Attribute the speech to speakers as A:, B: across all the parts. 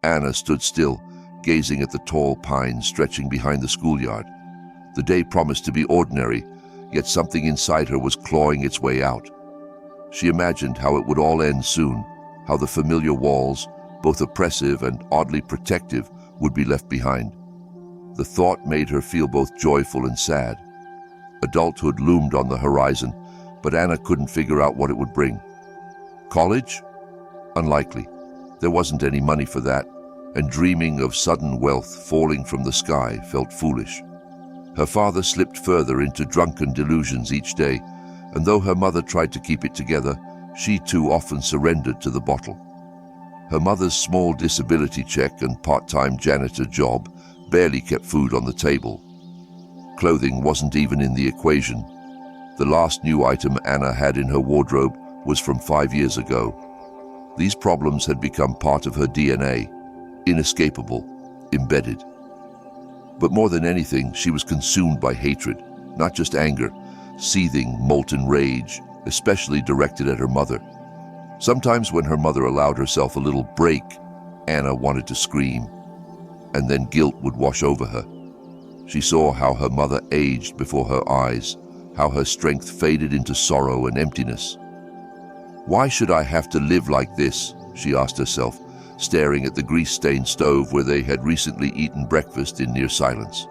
A: Anna stood still, gazing at the tall pines stretching behind the schoolyard. The day promised to be ordinary, yet something inside her was clawing its way out. She imagined how it would all end soon, how the familiar walls, both oppressive and oddly protective, would be left behind. The thought made her feel both joyful and sad. Adulthood loomed on the horizon, but Anna couldn't figure out what it would bring. College? Unlikely. There wasn't any money for that, and dreaming of sudden wealth falling from the sky felt foolish. Her father slipped further into drunken delusions each day, and though her mother tried to keep it together, she too often surrendered to the bottle. Her mother's small disability check and part-time janitor job barely kept food on the table. Clothing wasn't even in the equation. The last new item Anna had in her wardrobe was from 5 years ago. These problems had become part of her DNA, inescapable, embedded. But more than anything, she was consumed by hatred, not just anger, seething, molten rage, especially directed at her mother. Sometimes when her mother allowed herself a little break, Anna wanted to scream, and then guilt would wash over her. She saw how her mother aged before her eyes, how her strength faded into sorrow and emptiness. "Why should I have to live like this?" she asked herself, staring at the grease-stained stove where they had recently eaten breakfast in near silence.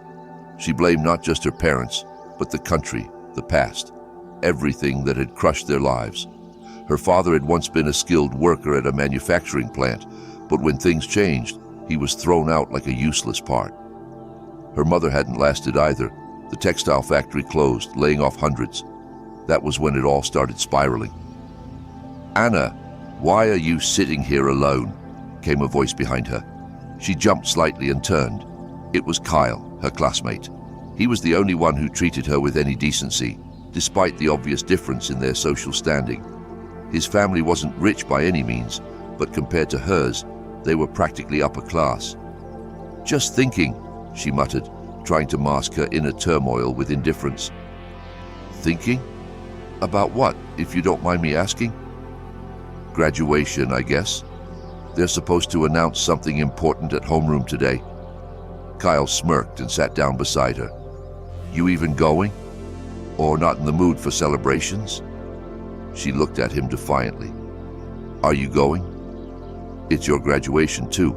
A: She blamed not just her parents, but the country, the past, everything that had crushed their lives. Her father had once been a skilled worker at a manufacturing plant, but when things changed, he was thrown out like a useless part. Her mother hadn't lasted either. The textile factory closed, laying off hundreds. That was when it all started spiraling. "Anna, why are you sitting here alone?" came a voice behind her. She jumped slightly and turned. It was Kyle, her classmate. He was the only one who treated her with any decency, despite the obvious difference in their social standing. His family wasn't rich by any means, but compared to hers, they were practically upper class. "Just thinking," she muttered, trying to mask her inner turmoil with indifference. "Thinking? About what, if you don't mind me asking?" "Graduation, I guess. They're supposed to announce something important at homeroom today." Kyle smirked and sat down beside her. "You even going? Or not in the mood for celebrations?" She looked at him defiantly. "Are you going?" "It's your graduation too."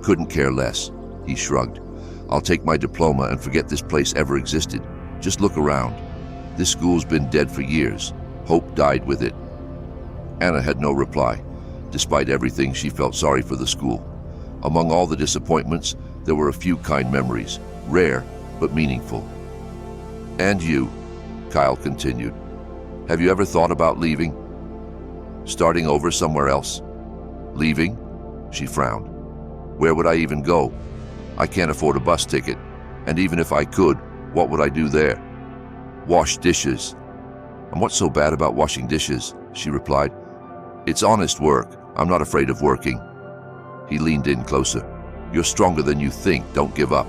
A: "Couldn't care less," he shrugged. "I'll take my diploma and forget this place ever existed. Just look around. This school's been dead for years. Hope died with it." Anna had no reply. Despite everything, she felt sorry for the school. Among all the disappointments, there were a few kind memories, rare but meaningful. "And you," Kyle continued. "Have you ever thought about leaving? Starting over somewhere else?" "Leaving?" She frowned. "Where would I even go? I can't afford a bus ticket, and even if I could, what would I do there?" "Wash dishes." "And what's so bad about washing dishes?" she replied. "It's honest work. I'm not afraid of working." He leaned in closer. "You're stronger than you think. Don't give up."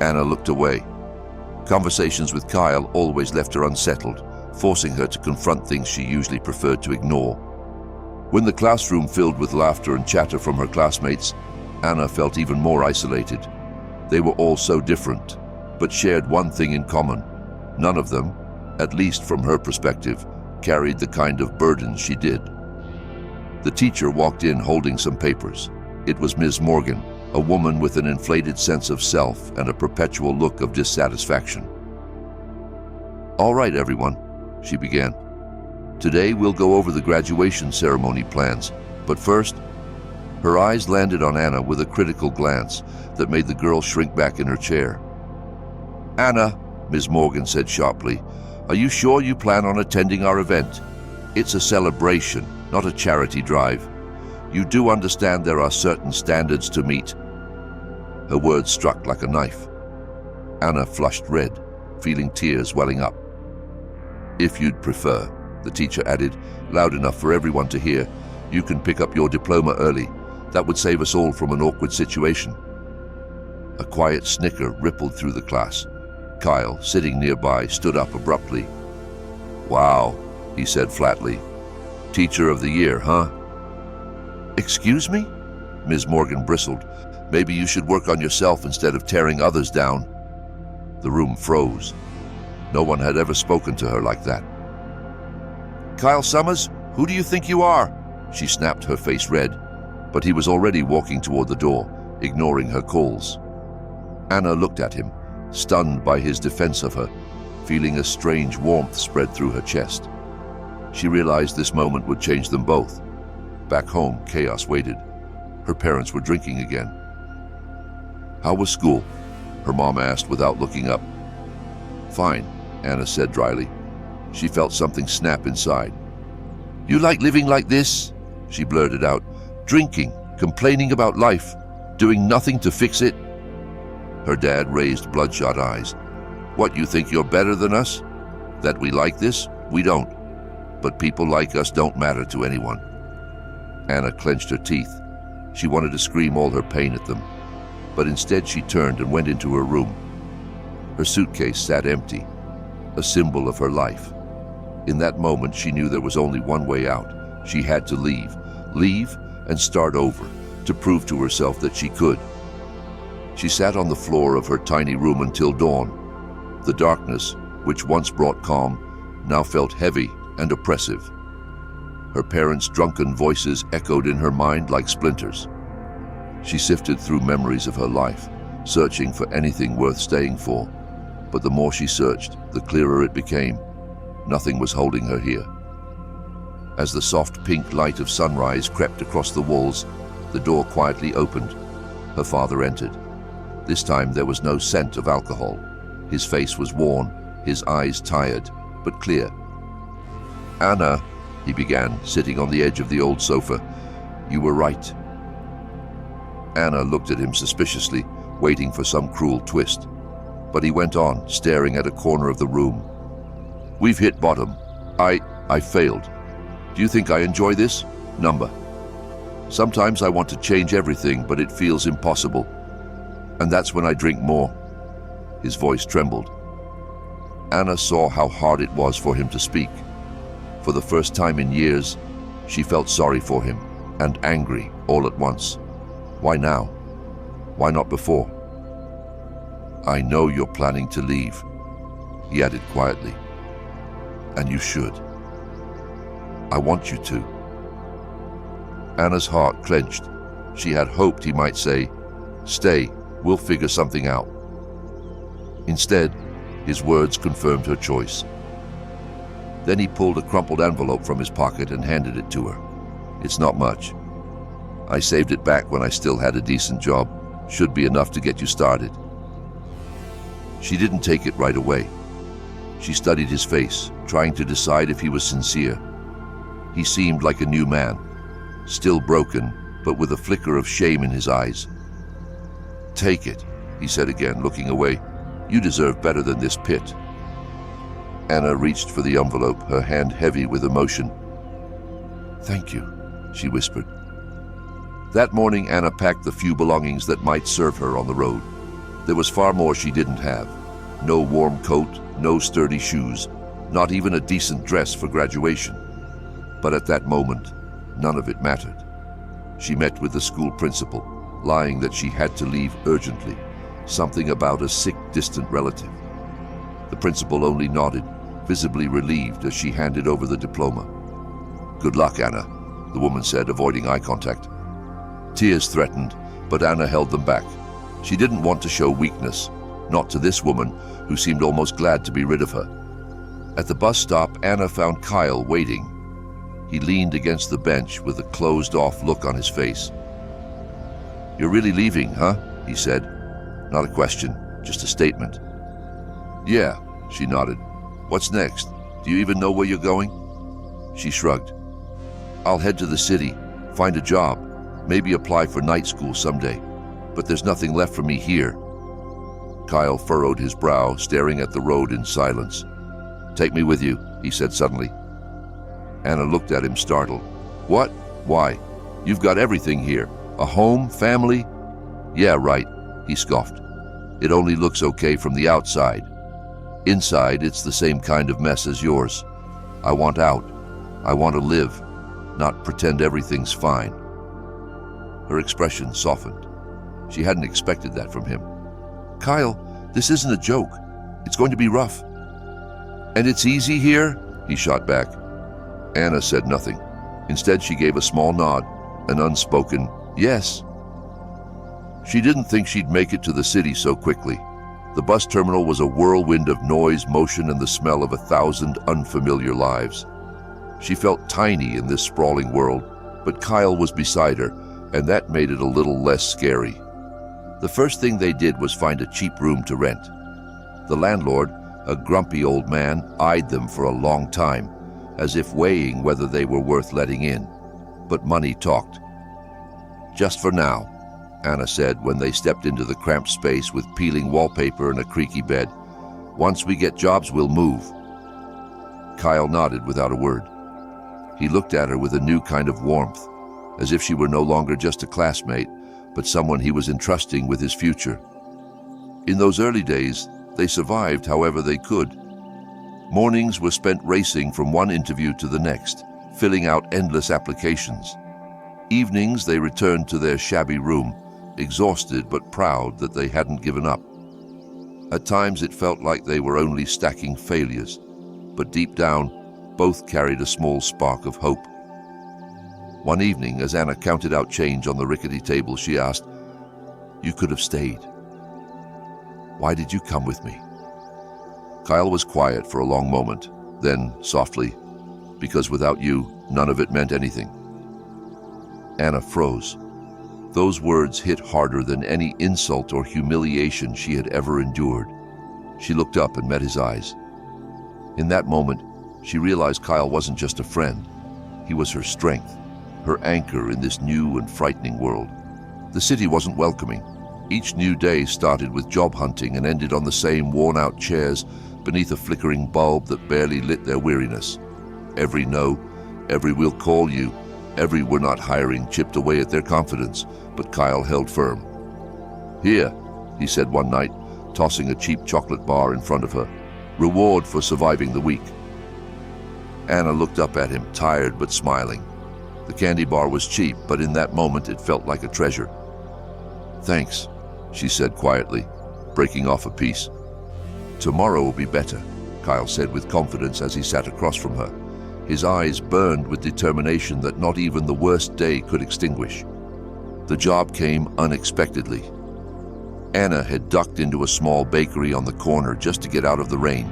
A: Anna looked away. Conversations with Kyle always left her unsettled, forcing her to confront things she usually preferred to ignore. When the classroom filled with laughter and chatter from her classmates, Anna felt even more isolated. They were all so different, but shared one thing in common. None of them, at least from her perspective, carried the kind of burdens she did. The teacher walked in holding some papers. It was Ms. Morgan, a woman with an inflated sense of self and a perpetual look of dissatisfaction. "All right, everyone," she began. "Today we'll go over the graduation ceremony plans, but first..." Her eyes landed on Anna with a critical glance that made the girl shrink back in her chair. "Anna," Ms. Morgan said sharply, "are you sure you plan on attending our event? It's a celebration, not a charity drive. You do understand there are certain standards to meet." Her words struck like a knife. Anna flushed red, feeling tears welling up. "If you'd prefer," the teacher added, loud enough for everyone to hear, "you can pick up your diploma early. That would save us all from an awkward situation." A quiet snicker rippled through the class. Kyle, sitting nearby, stood up abruptly. "Wow," he said flatly. "Teacher of the year, huh?" "Excuse me?" Ms. Morgan bristled. "Maybe you should work on yourself instead of tearing others down." The room froze. No one had ever spoken to her like that. "Kyle Summers, who do you think you are?" She snapped, her face red, but he was already walking toward the door, ignoring her calls. Anna looked at him, stunned by his defense of her, feeling a strange warmth spread through her chest. She realized this moment would change them both. Back home, chaos waited. Her parents were drinking again. "How was school?" her mom asked without looking up. "Fine," Anna said dryly. She felt something snap inside. "You like living like this?" she blurted out. "Drinking, complaining about life, doing nothing to fix it?" Her dad raised bloodshot eyes. "What, you think you're better than us? That we like this? We don't. But people like us don't matter to anyone." Anna clenched her teeth. She wanted to scream all her pain at them, but instead she turned and went into her room. Her suitcase sat empty, a symbol of her life. In that moment, she knew there was only one way out. She had to leave and start over, to prove to herself that she could. She sat on the floor of her tiny room until dawn. The darkness, which once brought calm, now felt heavy and oppressive. Her parents' drunken voices echoed in her mind like splinters. She sifted through memories of her life, searching for anything worth staying for. But the more she searched, the clearer it became. Nothing was holding her here. As the soft pink light of sunrise crept across the walls, the door quietly opened. Her father entered. This time there was no scent of alcohol. His face was worn, his eyes tired, but clear. "Anna," he began, sitting on the edge of the old sofa, "you were right." Anna looked at him suspiciously, waiting for some cruel twist. But he went on, staring at a corner of the room. "We've hit bottom. I failed. Do you think I enjoy this? Number. Sometimes I want to change everything, but it feels impossible. And that's when I drink more." His voice trembled. Anna saw how hard it was for him to speak. For the first time in years, she felt sorry for him, and angry all at once. Why now? Why not before? "I know you're planning to leave," he added quietly. "And you should. I want you to." Anna's heart clenched. She had hoped he might say, "Stay, we'll figure something out." Instead, his words confirmed her choice. Then he pulled a crumpled envelope from his pocket and handed it to her. "It's not much. I saved it back when I still had a decent job. Should be enough to get you started." She didn't take it right away. She studied his face, trying to decide if he was sincere. He seemed like a new man, still broken, but with a flicker of shame in his eyes. "Take it," he said again, looking away. "You deserve better than this pit." Anna reached for the envelope, her hand heavy with emotion. "Thank you," she whispered. That morning, Anna packed the few belongings that might serve her on the road. There was far more she didn't have. No warm coat, no sturdy shoes, not even a decent dress for graduation. But at that moment, none of it mattered. She met with the school principal, lying that she had to leave urgently, something about a sick, distant relative. The principal only nodded, visibly relieved as she handed over the diploma. "Good luck, Anna," the woman said, avoiding eye contact. Tears threatened, but Anna held them back. She didn't want to show weakness, not to this woman, who seemed almost glad to be rid of her. At the bus stop, Anna found Kyle waiting. He leaned against the bench with a closed-off look on his face. "You're really leaving, huh?" he said. Not a question, just a statement. "Yeah," she nodded. "What's next? Do you even know where you're going?" She shrugged. "I'll head to the city, find a job, maybe apply for night school someday. But there's nothing left for me here." Kyle furrowed his brow, staring at the road in silence. "Take me with you," he said suddenly. Anna looked at him, startled. "What? Why? You've got everything here. A home, family?" "Yeah, right," he scoffed. "It only looks okay from the outside. Inside, it's the same kind of mess as yours. I want out. I want to live, not pretend everything's fine." Her expression softened. She hadn't expected that from him. "Kyle, this isn't a joke. It's going to be rough." "And it's easy here?" he shot back. Anna said nothing. Instead, she gave a small nod, an unspoken yes. She didn't think she'd make it to the city so quickly. The bus terminal was a whirlwind of noise, motion, and the smell of 1,000 unfamiliar lives. She felt tiny in this sprawling world, but Kyle was beside her, and that made it a little less scary. The first thing they did was find a cheap room to rent. The landlord, a grumpy old man, eyed them for a long time, as if weighing whether they were worth letting in. But money talked. "Just for now," Anna said when they stepped into the cramped space with peeling wallpaper and a creaky bed. "Once we get jobs, we'll move." Kyle nodded without a word. He looked at her with a new kind of warmth, as if she were no longer just a classmate, but someone he was entrusting with his future. In those early days, they survived however they could. Mornings were spent racing from one interview to the next, filling out endless applications. Evenings they returned to their shabby room, exhausted but proud that they hadn't given up. At times it felt like they were only stacking failures, but deep down, both carried a small spark of hope. One evening, as Anna counted out change on the rickety table, she asked, "You could have stayed. Why did you come with me?" Kyle was quiet for a long moment, then, softly, "Because without you, none of it meant anything." Anna froze. Those words hit harder than any insult or humiliation she had ever endured. She looked up and met his eyes. In that moment, she realized Kyle wasn't just a friend. He was her strength, her anchor in this new and frightening world. The city wasn't welcoming. Each new day started with job hunting and ended on the same worn-out chairs beneath a flickering bulb that barely lit their weariness. Every no, every "we'll call you," every "we're not hiring" chipped away at their confidence, but Kyle held firm. "Here," he said one night, tossing a cheap chocolate bar in front of her. "Reward for surviving the week." Anna looked up at him, tired but smiling. The candy bar was cheap, but in that moment it felt like a treasure. "Thanks," she said quietly, breaking off a piece. "Tomorrow will be better," Kyle said with confidence as he sat across from her. His eyes burned with determination that not even the worst day could extinguish. The job came unexpectedly. Anna had ducked into a small bakery on the corner just to get out of the rain,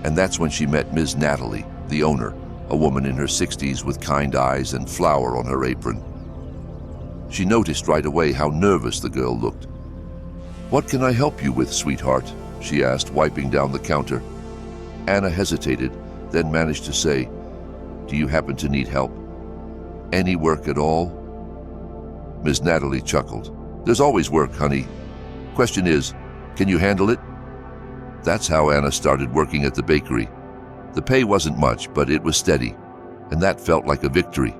A: and that's when she met Ms. Natalie, the owner, a woman in her 60s with kind eyes and flour on her apron. She noticed right away how nervous the girl looked. "What can I help you with, sweetheart?" she asked, wiping down the counter. Anna hesitated, then managed to say, "Do you happen to need help? Any work at all?" Ms. Natalie chuckled. "There's always work, honey. Question is, can you handle it?" That's how Anna started working at the bakery. The pay wasn't much, but it was steady, and that felt like a victory.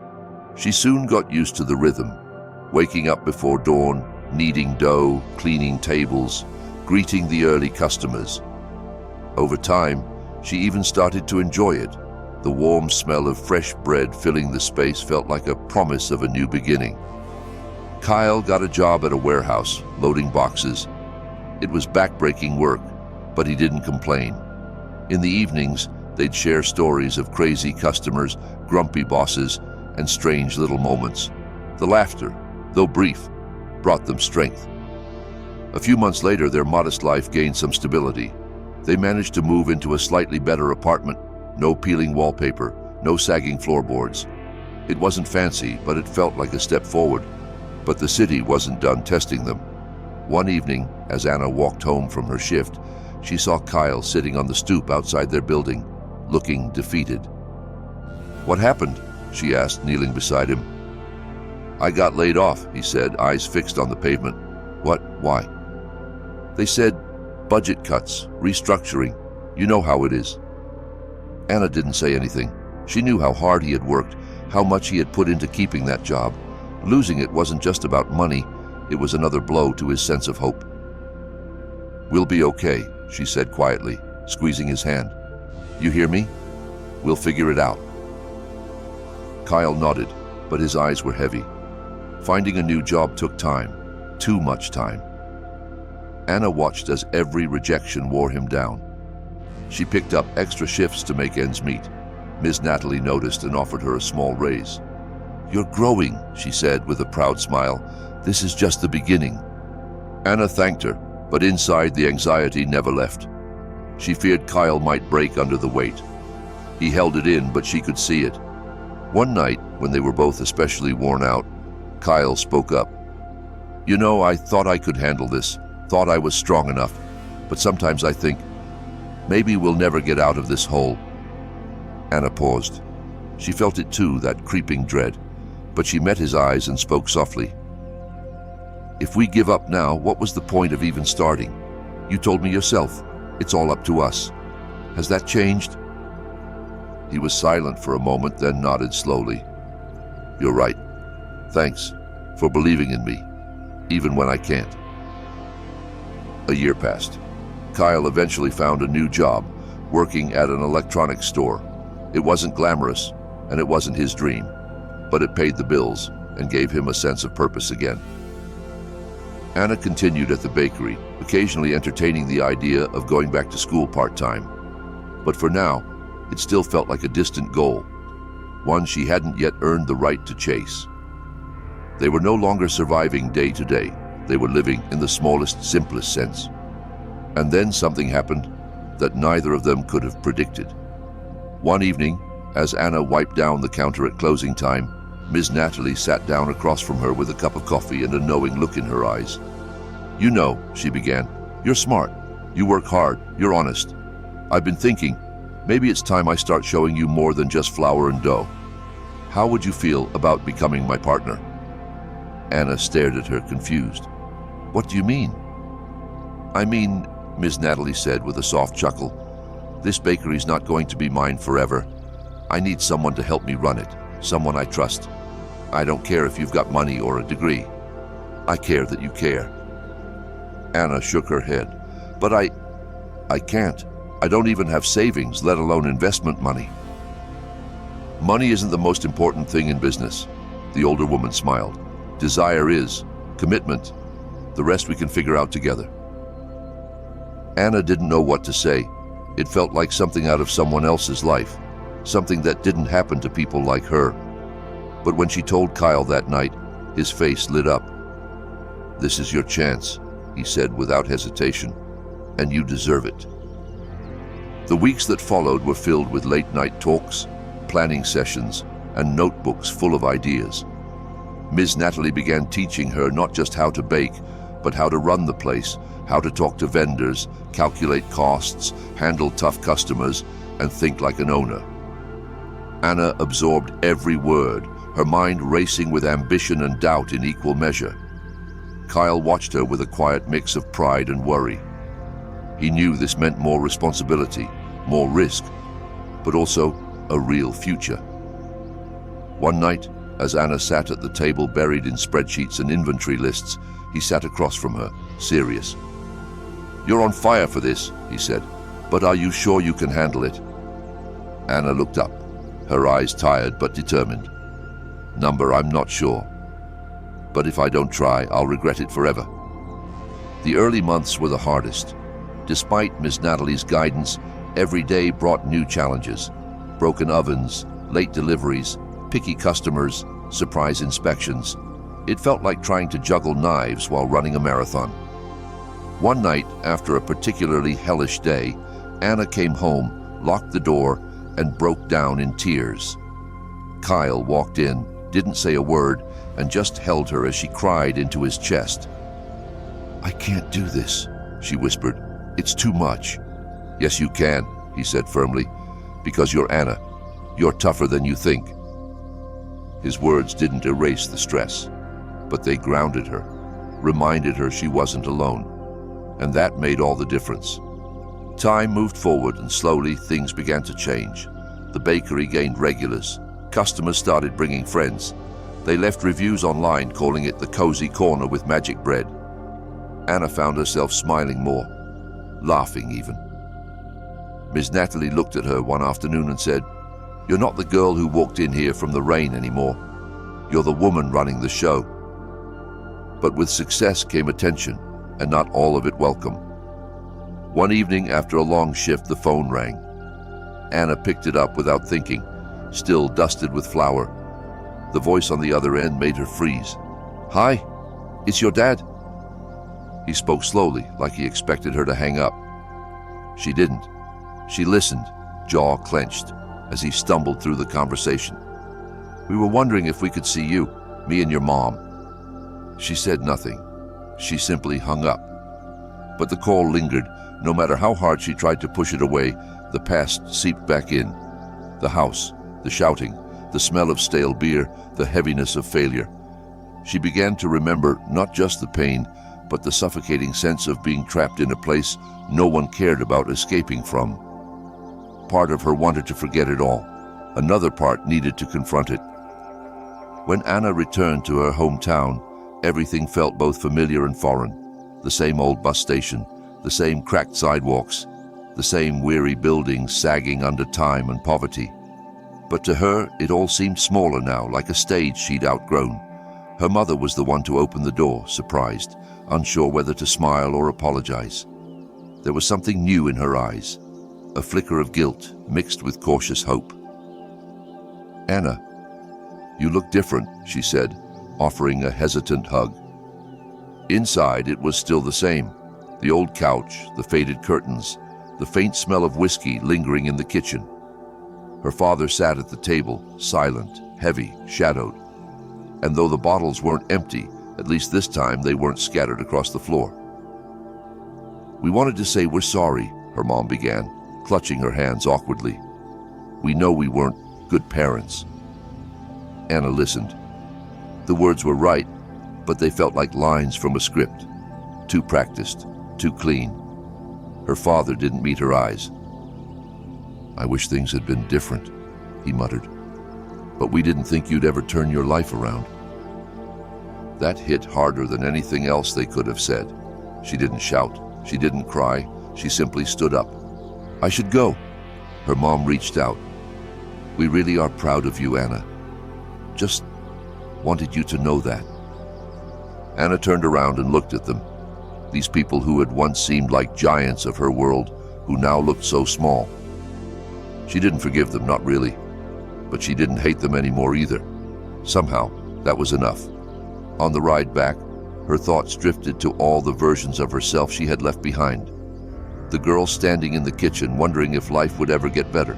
A: She soon got used to the rhythm, waking up before dawn, kneading dough, cleaning tables, greeting the early customers. Over time, she even started to enjoy it. The warm smell of fresh bread filling the space felt like a promise of a new beginning. Kyle got a job at a warehouse, loading boxes. It was backbreaking work, but he didn't complain. In the evenings, they'd share stories of crazy customers, grumpy bosses, and strange little moments. The laughter, though brief, brought them strength. A few months later, their modest life gained some stability. They managed to move into a slightly better apartment. No peeling wallpaper, no sagging floorboards. It wasn't fancy, but it felt like a step forward. But the city wasn't done testing them. One evening, as Anna walked home from her shift, she saw Kyle sitting on the stoop outside their building, looking defeated. "What happened?" she asked, kneeling beside him. "I got laid off," he said, eyes fixed on the pavement. "What? Why?" "They said budget cuts, restructuring. You know how it is." Anna didn't say anything. She knew how hard he had worked, how much he had put into keeping that job. Losing it wasn't just about money, it was another blow to his sense of hope. "We'll be okay," she said quietly, squeezing his hand. "You hear me? We'll figure it out." Kyle nodded, but his eyes were heavy. Finding a new job took time, too much time. Anna watched as every rejection wore him down. She picked up extra shifts to make ends meet. Ms. Natalie noticed and offered her a small raise. "You're growing," she said with a proud smile. "This is just the beginning." Anna thanked her, but inside the anxiety never left. She feared Kyle might break under the weight. He held it in, but she could see it. One night, when they were both especially worn out, Kyle spoke up. "You know, I thought I could handle this, thought I was strong enough, but sometimes I think, maybe we'll never get out of this hole." Anna paused. She felt it too, that creeping dread, but she met his eyes and spoke softly. "If we give up now, what was the point of even starting? You told me yourself, it's all up to us. Has that changed?" He was silent for a moment, then nodded slowly. "You're right. Thanks for believing in me, even when I can't." A year passed. Kyle eventually found a new job, working at an electronics store. It wasn't glamorous, and it wasn't his dream, but it paid the bills and gave him a sense of purpose again. Anna continued at the bakery, occasionally entertaining the idea of going back to school part-time. But for now, it still felt like a distant goal, one she hadn't yet earned the right to chase. They were no longer surviving day to day. They were living in the smallest, simplest sense. And then something happened that neither of them could have predicted. One evening, as Anna wiped down the counter at closing time, Ms. Natalie sat down across from her with a cup of coffee and a knowing look in her eyes. "You know," she began, "you're smart. You work hard. You're honest. I've been thinking, maybe it's time I start showing you more than just flour and dough. How would you feel about becoming my partner?" Anna stared at her, confused. "What do you mean?" "I mean," Ms. Natalie said with a soft chuckle, "this bakery's not going to be mine forever. I need someone to help me run it, someone I trust. I don't care if you've got money or a degree. I care that you care." Anna shook her head. "But I can't. I don't even have savings, let alone investment money." "Money isn't the most important thing in business," the older woman smiled. "Desire is, commitment. The rest we can figure out together." Anna didn't know what to say. It felt like something out of someone else's life, something that didn't happen to people like her. But when she told Kyle that night, his face lit up. "This is your chance," he said without hesitation, "and you deserve it." The weeks that followed were filled with late-night talks, planning sessions, and notebooks full of ideas. Ms. Natalie began teaching her not just how to bake, but how to run the place, how to talk to vendors, calculate costs, handle tough customers, and think like an owner. Anna absorbed every word, her mind racing with ambition and doubt in equal measure. Kyle watched her with a quiet mix of pride and worry. He knew this meant more responsibility, more risk, but also a real future. One night, as Anna sat at the table buried in spreadsheets and inventory lists, he sat across from her, serious. "You're on fire for this," he said, "but are you sure you can handle it?" Anna looked up, her eyes tired but determined. "I'm not sure. But if I don't try, I'll regret it forever." The early months were the hardest. Despite Ms. Natalie's guidance, every day brought new challenges. Broken ovens, late deliveries, picky customers, surprise inspections. It felt like trying to juggle knives while running a marathon. One night, after a particularly hellish day, Anna came home, locked the door, and broke down in tears. Kyle walked in, didn't say a word, and just held her as she cried into his chest. "I can't do this," she whispered. "It's too much." "Yes, you can," he said firmly, "because you're Anna. You're tougher than you think." His words didn't erase the stress, but they grounded her, reminded her she wasn't alone. And that made all the difference. Time moved forward, and slowly things began to change. The bakery gained regulars. Customers started bringing friends. They left reviews online calling it the cozy corner with magic bread. Anna found herself smiling more, laughing even. Ms. Natalie looked at her one afternoon and said, "You're not the girl who walked in here from the rain anymore. You're the woman running the show. But with success came attention, and not all of it welcome. One evening after a long shift, the phone rang. Anna picked it up without thinking, still dusted with flour. The voice on the other end made her freeze. "Hi, it's your dad." He spoke slowly, like he expected her to hang up. She didn't. She listened, jaw clenched, as he stumbled through the conversation. "We were wondering if we could see you, me and your mom." She said nothing. She simply hung up. But the call lingered. No matter how hard she tried to push it away, the past seeped back in. The house, the shouting, the smell of stale beer, the heaviness of failure. She began to remember not just the pain, but the suffocating sense of being trapped in a place no one cared about escaping from. Part of her wanted to forget it all. Another part needed to confront it. When Anna returned to her hometown, everything felt both familiar and foreign. The same old bus station, the same cracked sidewalks, the same weary buildings sagging under time and poverty. But to her, it all seemed smaller now, like a stage she'd outgrown. Her mother was the one to open the door, surprised, unsure whether to smile or apologize. There was something new in her eyes, a flicker of guilt mixed with cautious hope. "Anna, you look different," she said, offering a hesitant hug. Inside, it was still the same. The old couch, the faded curtains, the faint smell of whiskey lingering in the kitchen. Her father sat at the table, silent, heavy, shadowed. And though the bottles weren't empty, at least this time they weren't scattered across the floor. "We wanted to say we're sorry," her mom began, clutching her hands awkwardly. "We know we weren't good parents." Anna listened. The words were right, but they felt like lines from a script. Too practiced, too clean. Her father didn't meet her eyes. "I wish things had been different," he muttered. "But we didn't think you'd ever turn your life around." That hit harder than anything else they could have said. She didn't shout. She didn't cry. She simply stood up. "I should go." Her mom reached out. "We really are proud of you, Anna. Just wanted you to know that." Anna turned around and looked at them. These people who had once seemed like giants of her world, who now looked so small. She didn't forgive them, not really. But she didn't hate them anymore either. Somehow, that was enough. On the ride back, her thoughts drifted to all the versions of herself she had left behind. The girl standing in the kitchen, wondering if life would ever get better.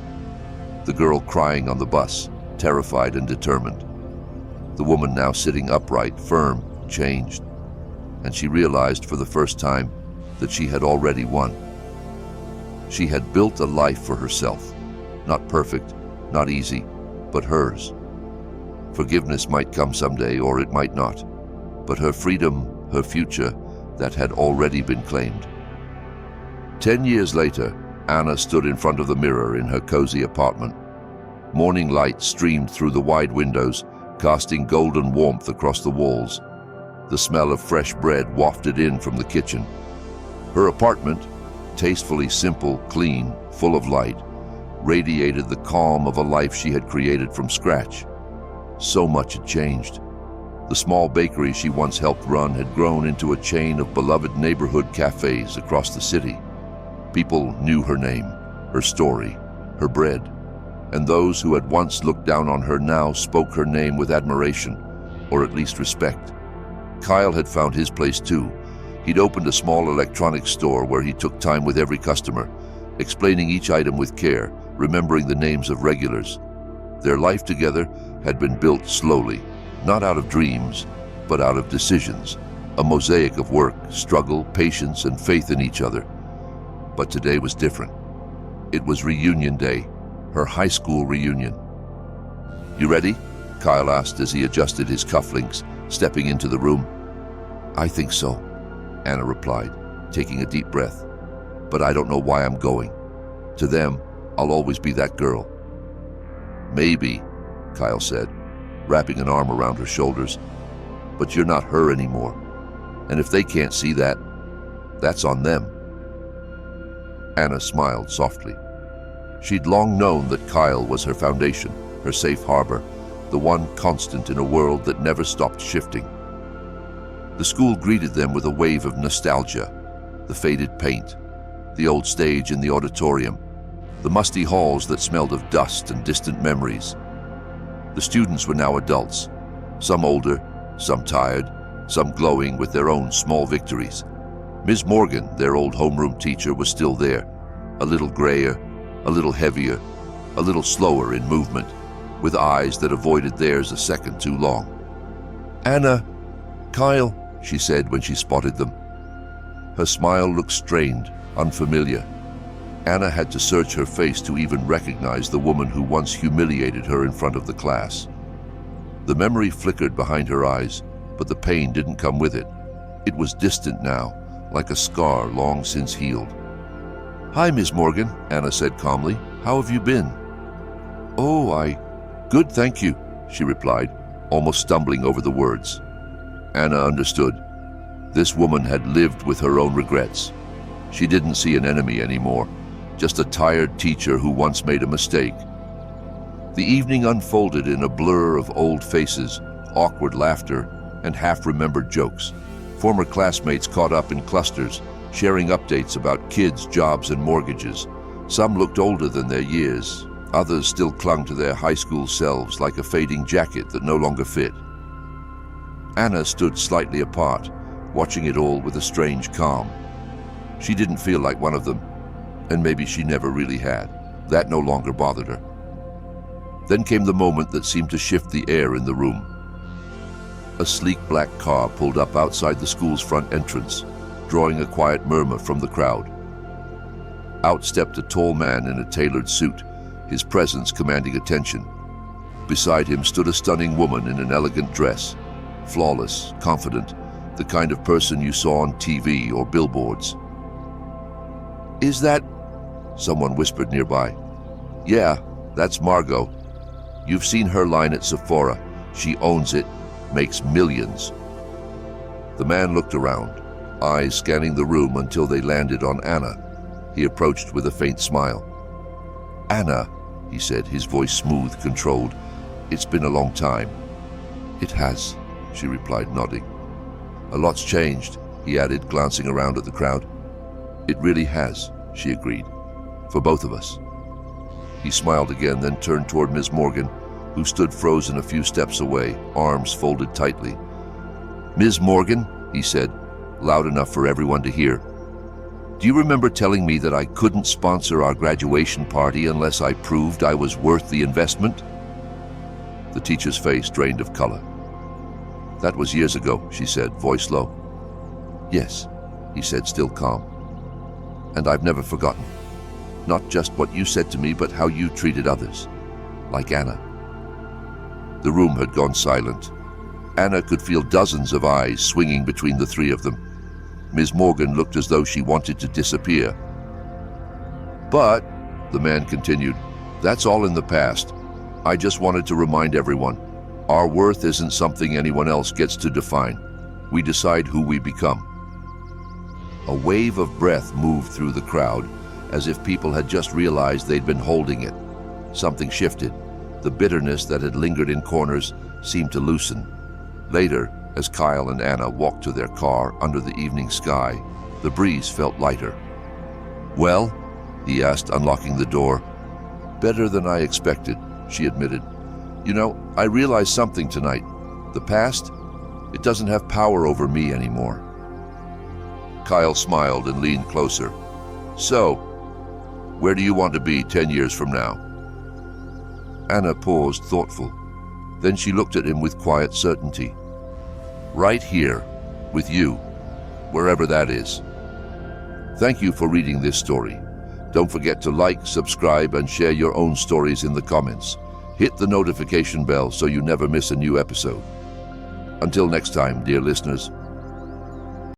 A: The girl crying on the bus, terrified and determined. The woman now sitting upright, firm, changed. And she realized for the first time that she had already won. She had built a life for herself. Not perfect, not easy, but hers. Forgiveness might come someday, or it might not. But her freedom, her future, that had already been claimed. 10 years later, Anna stood in front of the mirror in her cozy apartment. Morning light streamed through the wide windows, casting golden warmth across the walls. The smell of fresh bread wafted in from the kitchen. Her apartment, tastefully simple, clean, full of light, radiated the calm of a life she had created from scratch. So much had changed. The small bakery she once helped run had grown into a chain of beloved neighborhood cafes across the city. People knew her name, her story, her bread, and those who had once looked down on her now spoke her name with admiration, or at least respect. Kyle had found his place too. He'd opened a small electronics store where he took time with every customer, explaining each item with care, remembering the names of regulars. Their life together had been built slowly, not out of dreams, but out of decisions, a mosaic of work, struggle, patience, and faith in each other. But today was different. It was reunion day, her high school reunion. "You ready?" Kyle asked as he adjusted his cufflinks, stepping into the room. "I think so," Anna replied, taking a deep breath. "But I don't know why I'm going. To them, I'll always be that girl." "Maybe," Kyle said, wrapping an arm around her shoulders. "But you're not her anymore. And if they can't see that, that's on them." Anna smiled softly. She'd long known that Kyle was her foundation, her safe harbor, the one constant in a world that never stopped shifting. The school greeted them with a wave of nostalgia. The faded paint, the old stage in the auditorium, the musty halls that smelled of dust and distant memories. The students were now adults, some older, some tired, some glowing with their own small victories. Ms. Morgan, their old homeroom teacher, was still there, a little grayer, a little heavier, a little slower in movement, with eyes that avoided theirs a second too long. "Anna, Kyle," she said when she spotted them. Her smile looked strained, unfamiliar. Anna had to search her face to even recognize the woman who once humiliated her in front of the class. The memory flickered behind her eyes, but the pain didn't come with it. It was distant now, like a scar long since healed. "Hi, Miss Morgan," Anna said calmly. "How have you been?" "Oh, good, thank you," she replied, almost stumbling over the words. Anna understood. This woman had lived with her own regrets. She didn't see an enemy anymore, just a tired teacher who once made a mistake. The evening unfolded in a blur of old faces, awkward laughter, and half-remembered jokes. Former classmates caught up in clusters, sharing updates about kids, jobs, and mortgages. Some looked older than their years. Others still clung to their high school selves like a fading jacket that no longer fit. Anna stood slightly apart, watching it all with a strange calm. She didn't feel like one of them, and maybe she never really had. That no longer bothered her. Then came the moment that seemed to shift the air in the room. A sleek black car pulled up outside the school's front entrance, drawing a quiet murmur from the crowd. Out stepped a tall man in a tailored suit, his presence commanding attention. Beside him stood a stunning woman in an elegant dress, flawless, confident, the kind of person you saw on TV or billboards. "Is that—" someone whispered nearby. "Yeah, that's Margot. You've seen her line at Sephora. She owns it, makes millions." The man looked around, eyes scanning the room until they landed on Anna. He approached with a faint smile. "Anna," he said, his voice smooth, controlled. "It's been a long time." "It has," she replied, nodding. "A lot's changed," he added, glancing around at the crowd. "It really has," she agreed. "For both of us." He smiled again, then turned toward Ms. Morgan, who stood frozen a few steps away, arms folded tightly. "Ms. Morgan," he said, loud enough for everyone to hear, "do you remember telling me that I couldn't sponsor our graduation party unless I proved I was worth the investment?" The teacher's face drained of color. "That was years ago," she said, voice low. "Yes," he said, still calm. "And I've never forgotten. Not just what you said to me, but how you treated others. Like Anna." The room had gone silent. Anna could feel dozens of eyes swinging between the three of them. Ms. Morgan looked as though she wanted to disappear. "But," the man continued, "that's all in the past. I just wanted to remind everyone, our worth isn't something anyone else gets to define. We decide who we become." A wave of breath moved through the crowd, as if people had just realized they'd been holding it. Something shifted. The bitterness that had lingered in corners seemed to loosen. Later, as Kyle and Anna walked to their car under the evening sky, the breeze felt lighter. "Well?" he asked, unlocking the door. "Better than I expected," she admitted. "You know, I realized something tonight. The past, it doesn't have power over me anymore." Kyle smiled and leaned closer. "So, where do you want to be 10 years from now?" Anna paused, thoughtful. Then she looked at him with quiet certainty. "Right here, with you, wherever that is." Thank you for reading this story. Don't forget to like, subscribe, and share your own stories in the comments. Hit the notification bell so you never miss a new episode. Until next time, dear listeners,